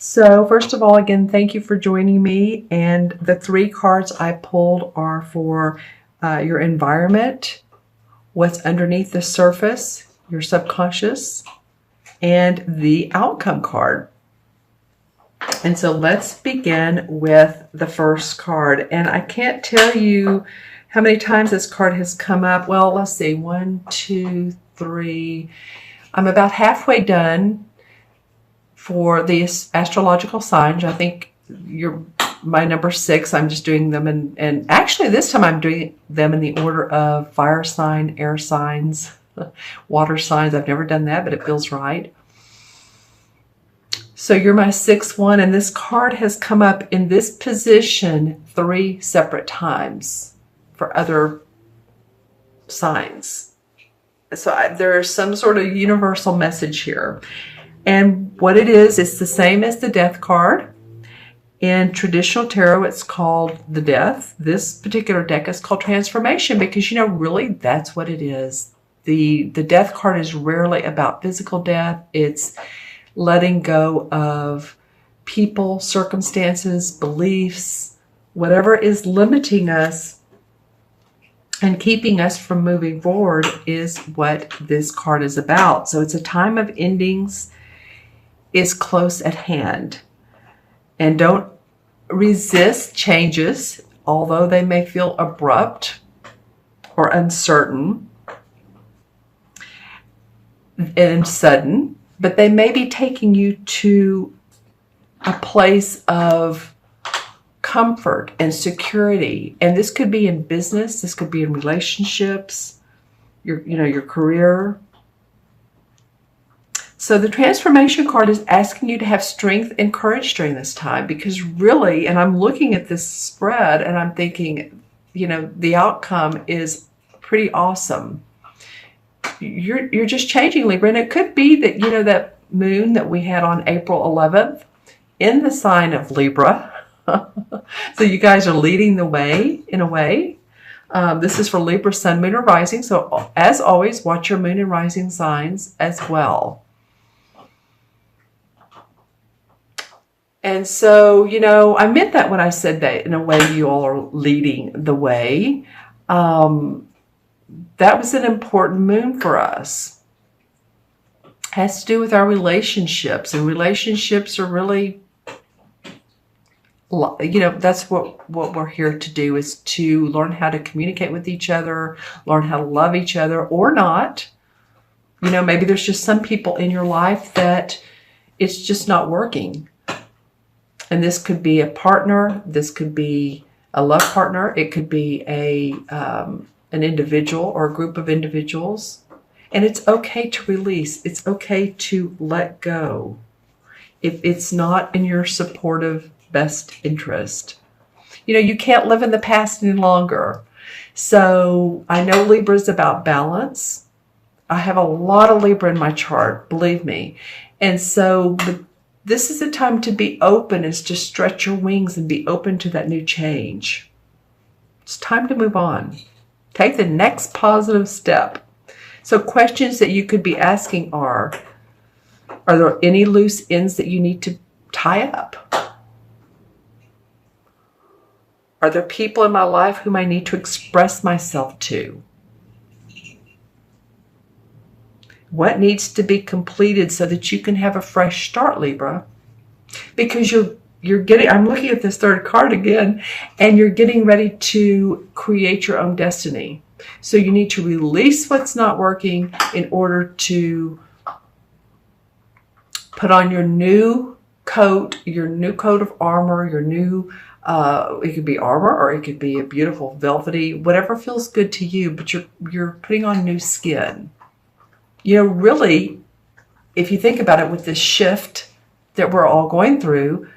So first of all, again, thank you for joining me. And the three cards I pulled are for your environment, what's underneath the surface, your subconscious, and the outcome card. And so let's begin with the first card. And I can't tell you how many times this card has come up. Well, let's see, 1, 2, 3. I'm about halfway done for the astrological signs. I think you're my number 6. I'm just doing them and actually this time I'm doing them in the order of fire sign, air signs, water signs. I've never done that, but it feels right. So you're my 6th one, and this card has come up in this position 3 separate times for other signs. So there's some sort of universal message here. And what it is, it's the same as the death card. In traditional tarot, it's called the death. This particular deck is called transformation because, really that's what it is. The death card is rarely about physical death. It's letting go of people, circumstances, beliefs, whatever is limiting us and keeping us from moving forward is what this card is about. So it's a time of endings, is close at hand. And don't resist changes, although they may feel abrupt or uncertain and sudden, but they may be taking you to a place of comfort and security. And this could be in business, this could be in relationships, your career. So the transformation card is asking you to have strength and courage during this time, because really, and I'm looking at this spread and I'm thinking, the outcome is pretty awesome. You're just changing, Libra, and it could be that, that moon that we had on April 11th in the sign of Libra. So you guys are leading the way in a way. This is for Libra, sun, moon, or rising. So as always, watch your moon and rising signs as well. And so, I meant that when I said that in a way you all are leading the way. That was an important moon for us. Has to do with our relationships, and relationships are really, that's what we're here to do, is to learn how to communicate with each other, learn how to love each other or not. Maybe there's just some people in your life that it's just not working. And this could be a partner, this could be a love partner, it could be an individual or a group of individuals. And it's okay to release. It's okay to let go if it's not in your supportive best interest. You can't live in the past any longer. So I know Libra is about balance. I have a lot of Libra in my chart, believe me. And so this is a time to be open, is to stretch your wings and be open to that new change. It's time to move on. Take the next positive step. So questions that you could be asking are there any loose ends that you need to tie up? Are there people in my life whom I need to express myself to? What needs to be completed so that you can have a fresh start, Libra? Because you're getting, I'm looking at this third card again, and you're getting ready to create your own destiny. So you need to release what's not working in order to put on your new coat of armor, your new, it could be armor or it could be a beautiful velvety, whatever feels good to you, but you're putting on new skin. Really, if you think about it, with this shift that we're all going through,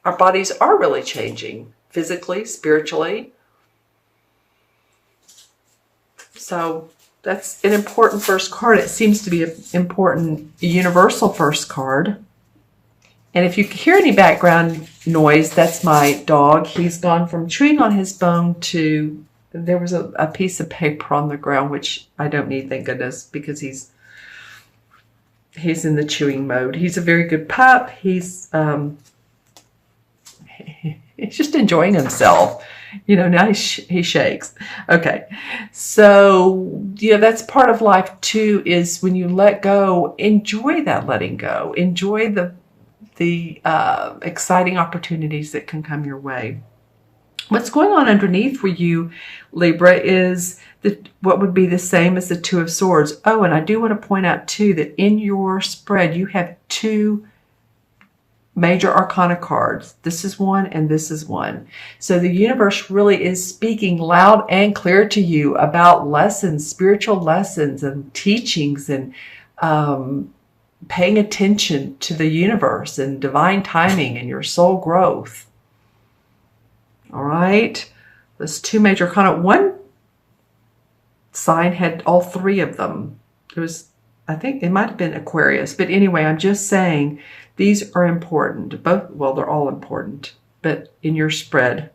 our bodies are really changing physically, spiritually. So that's an important first card. It seems to be an important universal first card. And if you hear any background noise, that's my dog. He's gone from chewing on his bone to, there was a piece of paper on the ground, which I don't need, thank goodness, because he's he's in the chewing mode. He's a very good pup. He's just enjoying himself. You know, now he shakes. Okay. So, yeah, that's part of life too, is when you let go, enjoy that letting go. Enjoy the exciting opportunities that can come your way. What's going on underneath for you, Libra, is what would be the same as the Two of Swords. Oh, and I do want to point out too that in your spread, you have two major arcana cards. This is one and this is one. So the universe really is speaking loud and clear to you about lessons, spiritual lessons and teachings, and paying attention to the universe and divine timing and your soul growth. All right. Those two major arcana. One sign had all three of them. It was, I think it might have been Aquarius. But anyway, I'm just saying these are important. Both, well, they're all important, but in your spread.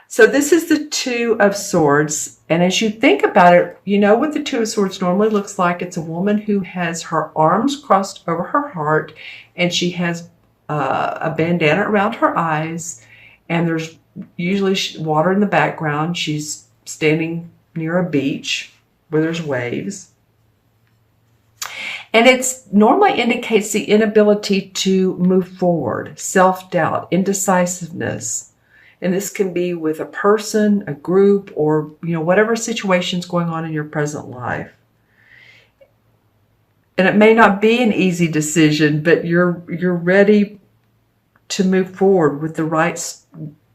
So this is the Two of Swords. And as you think about it, you know what the Two of Swords normally looks like. It's a woman who has her arms crossed over her heart, and she has a bandana around her eyes, and there's usually water in the background. She's standing near a beach where there's waves. And it normally indicates the inability to move forward, self-doubt, indecisiveness. And this can be with a person, a group, or, you know, whatever situation's going on in your present life. And it may not be an easy decision, but you're ready to move forward with the right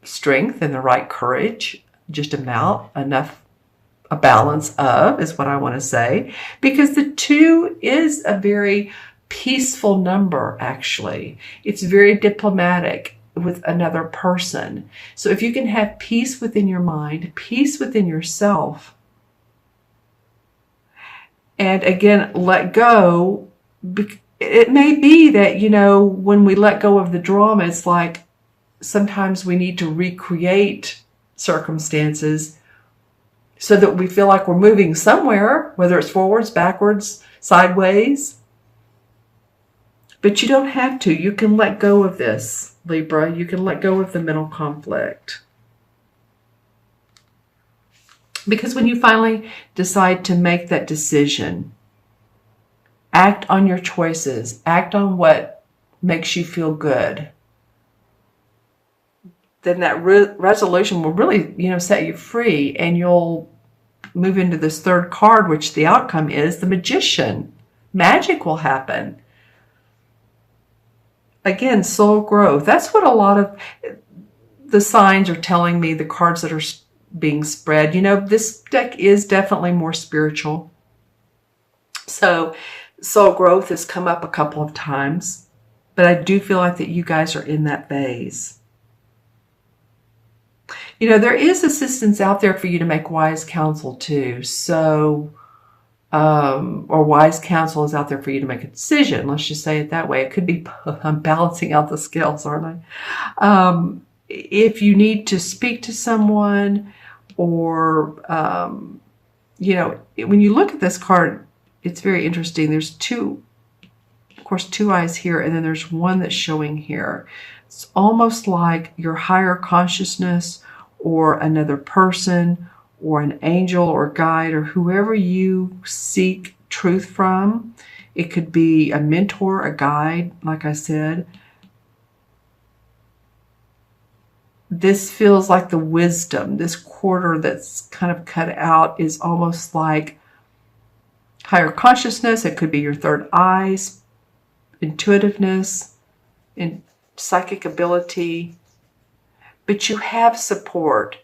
strength and the right courage, just enough. A balance of is what I want to say, because the 2 is a very peaceful number. Actually, it's very diplomatic with another person. So if you can have peace within your mind, peace within yourself, and again, let go. It may be that, you know, when we let go of the drama, it's like sometimes we need to recreate circumstances so that we feel like we're moving somewhere, whether it's forwards, backwards, sideways. But you don't have to. You can let go of this, Libra. You can let go of the mental conflict. Because when you finally decide to make that decision, act on your choices, act on what makes you feel good, then that resolution will really, you know, set you free, and you'll move into this third card, which the outcome is the Magician. Magic will happen. Again, soul growth. That's what a lot of the signs are telling me, the cards that are being spread. You know, this deck is definitely more spiritual. So soul growth has come up a couple of times, but I do feel like that you guys are in that phase. You know, there is assistance out there for you to make wise counsel too. So, or wise counsel is out there for you to make a decision. Let's just say it that way. It could be, I'm balancing out the scales, aren't I? If you need to speak to someone, or, you know, when you look at this card, it's very interesting. There's two eyes here, and then there's one that's showing here. It's almost like your higher consciousness, or another person, or an angel or guide, or whoever you seek truth from. It could be a mentor, a guide, like I said. This feels like the wisdom. This quarter that's kind of cut out is almost like higher consciousness. It could be your third eyes, intuitiveness, and psychic ability. But you have support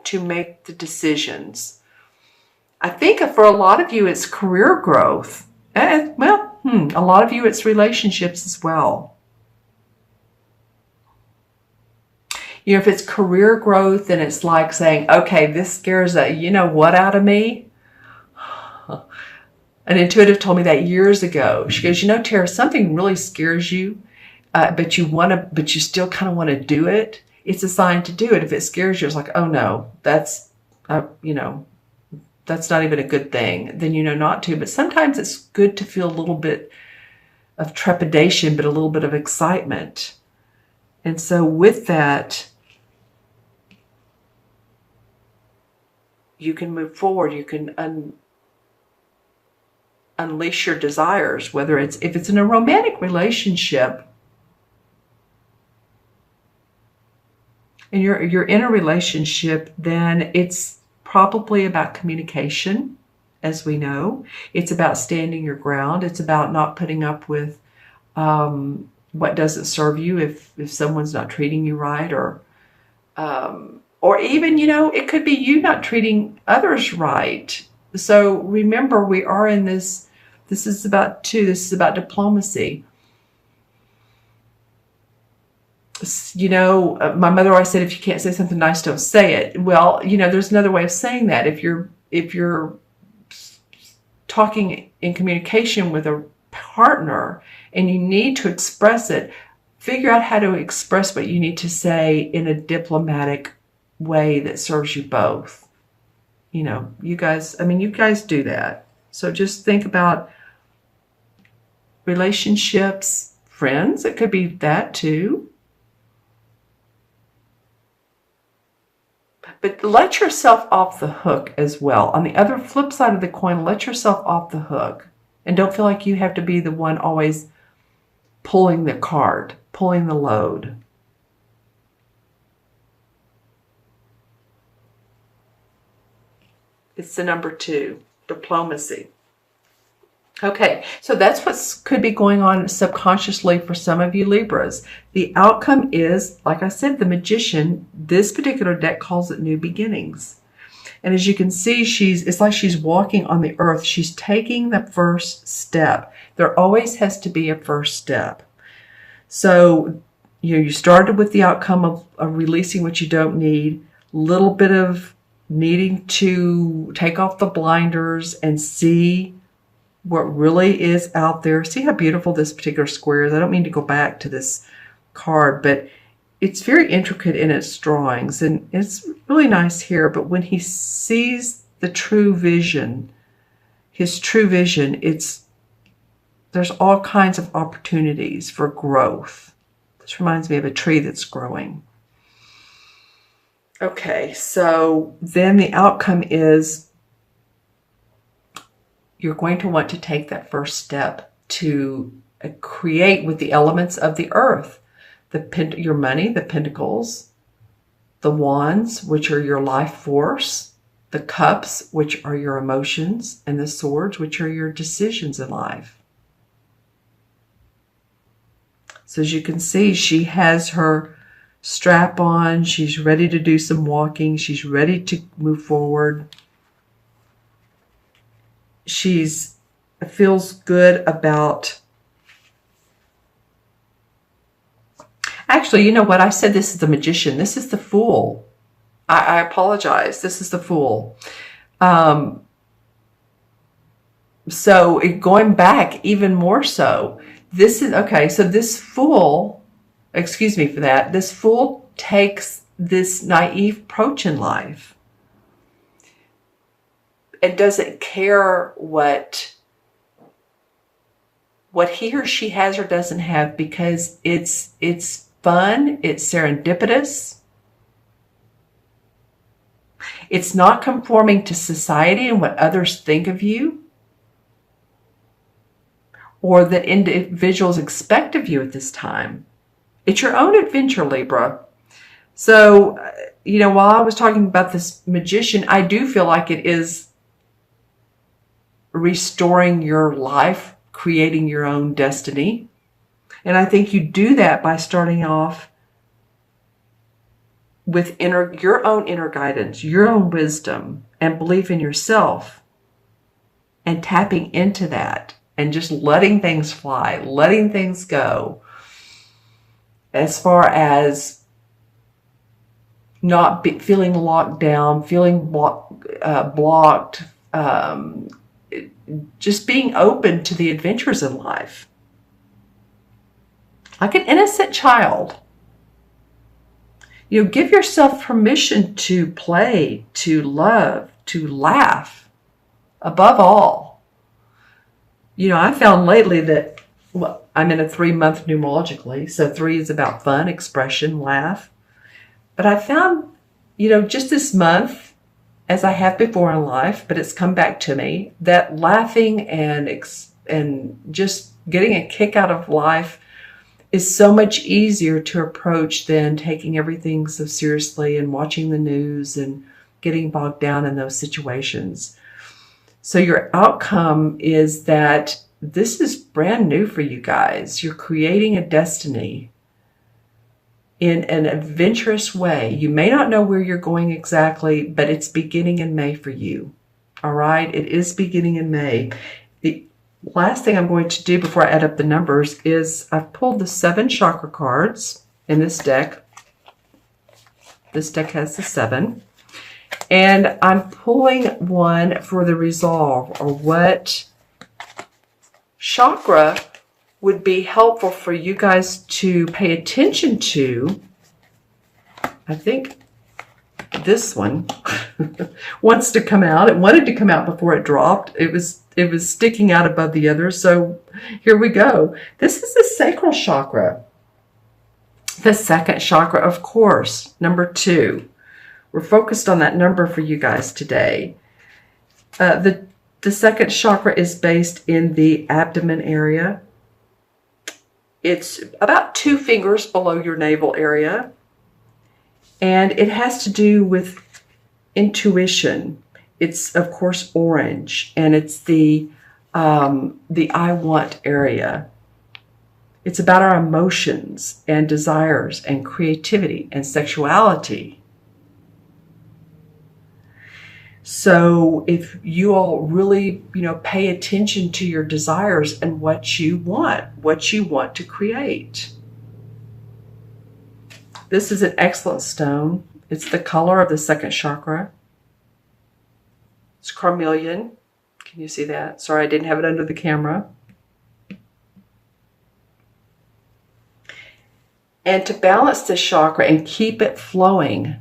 to make the decisions. I think for a lot of you, it's career growth. And, well, a lot of you, it's relationships as well. You know, if it's career growth, then it's like saying, okay, this scares a you know what out of me. An intuitive told me that years ago. She goes, you know, Tara, something really scares you, but you still kind of want to do it. It's a sign to do it. If it scares you, it's like, oh no, that's, you know, that's not even a good thing, then you know not to. But sometimes it's good to feel a little bit of trepidation, but a little bit of excitement. And so with that, you can move forward. You can unleash your desires, whether if it's in a romantic relationship and you're in a relationship, then it's probably about communication, as we know. It's about standing your ground. It's about not putting up with what doesn't serve you if someone's not treating you right, or even, it could be you not treating others right. So remember, we are in this is about diplomacy. My mother always said, if you can't say something nice, don't say it. Well, there's another way of saying that. If you're talking in communication with a partner and you need to express it, figure out how to express what you need to say in a diplomatic way that serves you both. You guys do that. So just think about relationships, friends. It could be that too. But let yourself off the hook as well. On the other flip side of the coin, let yourself off the hook. And don't feel like you have to be the one always pulling the cart, pulling the load. It's the number 2, diplomacy. Okay, so that's what could be going on subconsciously for some of you Libras. The outcome is, like I said, the Magician. This particular deck calls it new beginnings. And as you can see, it's like she's walking on the earth. She's taking the first step. There always has to be a first step. So, you started with the outcome of releasing what you don't need, little bit of needing to take off the blinders and see what really is out there. See how beautiful this particular square is? I don't mean to go back to this card, but it's very intricate in its drawings, and it's really nice here. But when he sees the true vision, his true vision, there's all kinds of opportunities for growth. This reminds me of a tree that's growing. Okay, so then the outcome is you're going to want to take that first step to create with the elements of the earth. Your money, the pentacles, the wands, which are your life force, the cups, which are your emotions, and the swords, which are your decisions in life. So as you can see, she has her strap on. She's ready to do some walking. She's ready to move forward. Feels good about... Actually, you know what? I said this is the Magician. This is the Fool. I apologize. This is the Fool. So going back even more so, this is... Okay, so this Fool, excuse me for that, this Fool takes this naive approach in life and doesn't care what he or she has or doesn't have, because it's fun, it's serendipitous, it's not conforming to society and what others think of you or that individuals expect of you at this time. It's your own adventure, Libra. So, while I was talking about this Magician, I do feel like it is restoring your life, creating your own destiny. And I think you do that by starting off with your own inner guidance, your own wisdom, and belief in yourself, and tapping into that and just letting things fly, letting things go, as far as not feeling locked down, feeling blocked, just being open to the adventures in life. Like an innocent child. Give yourself permission to play, to love, to laugh, Above all, I found lately that, well, I'm in a 3-month numerologically, so 3 is about fun, expression, laugh. But I found, just this month, as I have before in life, but it's come back to me, that laughing and just getting a kick out of life is so much easier to approach than taking everything so seriously and watching the news and getting bogged down in those situations. So your outcome is that this is brand new for you guys. You're creating a destiny in an adventurous way. You may not know where you're going exactly, but it's beginning in May for you. All right? It is beginning in May. The last thing I'm going to do before I add up the numbers is I've pulled the 7 chakra cards in this deck. This deck has the 7. And I'm pulling one for the resolve, or what chakra would be helpful for you guys to pay attention to. I think this one wants to come out. It wanted to come out before it dropped. It was sticking out above the others. So here we go. This is the sacral chakra. The second chakra, of course, number 2. We're focused on that number for you guys today. The second chakra is based in the abdomen area. It's about 2 fingers below your navel area. And it has to do with intuition. It's, of course, orange. And it's the I want area. It's about our emotions and desires and creativity and sexuality. So if you all really, pay attention to your desires and what you want to create. This is an excellent stone. It's the color of the second chakra. It's carnelian. Can you see that? Sorry, I didn't have it under the camera. And to balance this chakra and keep it flowing,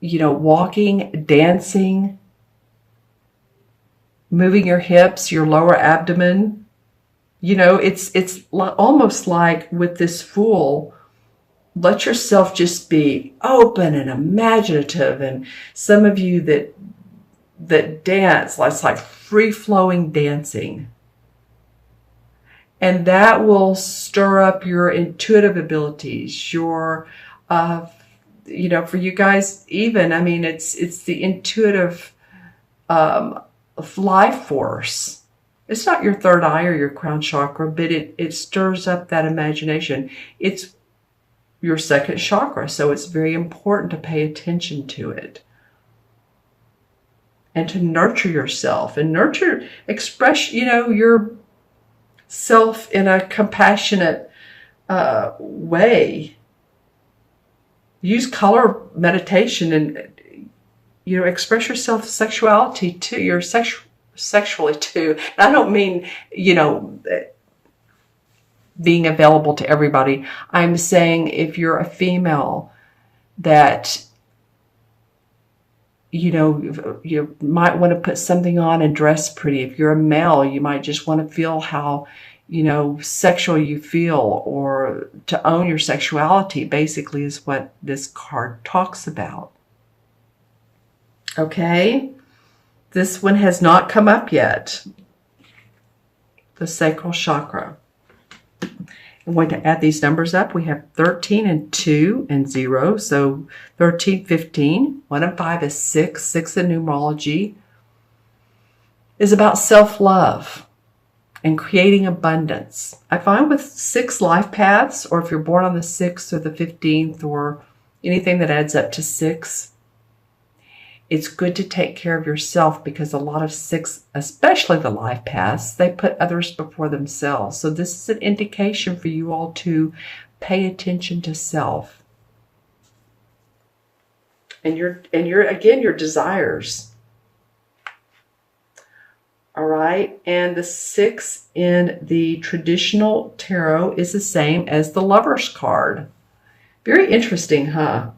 walking, dancing, moving your hips, your lower abdomen. It's almost like with this Fool, let yourself just be open and imaginative. And some of you that dance, it's like free-flowing dancing. And that will stir up your intuitive abilities, your for you guys, even, it's the intuitive life force. It's not your third eye or your crown chakra, but it stirs up that imagination. It's your second chakra, so it's very important to pay attention to it. And to nurture yourself and express, your self in a compassionate way. Use color meditation and, express yourself sexuality too. You're sexually too. And I don't mean, being available to everybody. I'm saying if you're a female that, you might want to put something on and dress pretty. If you're a male, you might just want to feel how, sexual you feel, or to own your sexuality, basically, is what this card talks about. Okay? This one has not come up yet. The sacral chakra. I'm going to add these numbers up. We have 13 and 2 and 0. So 13, 15. 1 and 5 is 6. 6 in numerology is about self-love and creating abundance. I find with 6 life paths, or if you're born on the 6th or the 15th or anything that adds up to 6, it's good to take care of yourself, because a lot of 6, especially the life paths, they put others before themselves. So this is an indication for you all to pay attention to self. And your desires. All right. And the 6 in the traditional tarot is the same as the Lover's card. Very interesting, huh?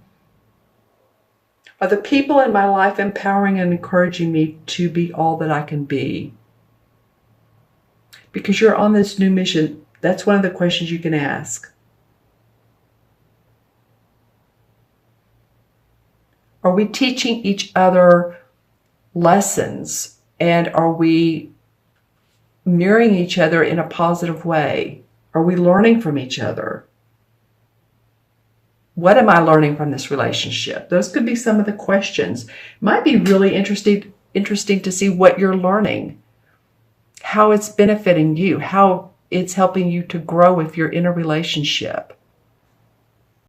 Are the people in my life empowering and encouraging me to be all that I can be? Because you're on this new mission, that's one of the questions you can ask. Are we teaching each other lessons? And are we mirroring each other in a positive way? Are we learning from each other? What am I learning from this relationship? Those could be some of the questions. It might be really interesting to see what you're learning, how it's benefiting you, how it's helping you to grow if you're in a relationship.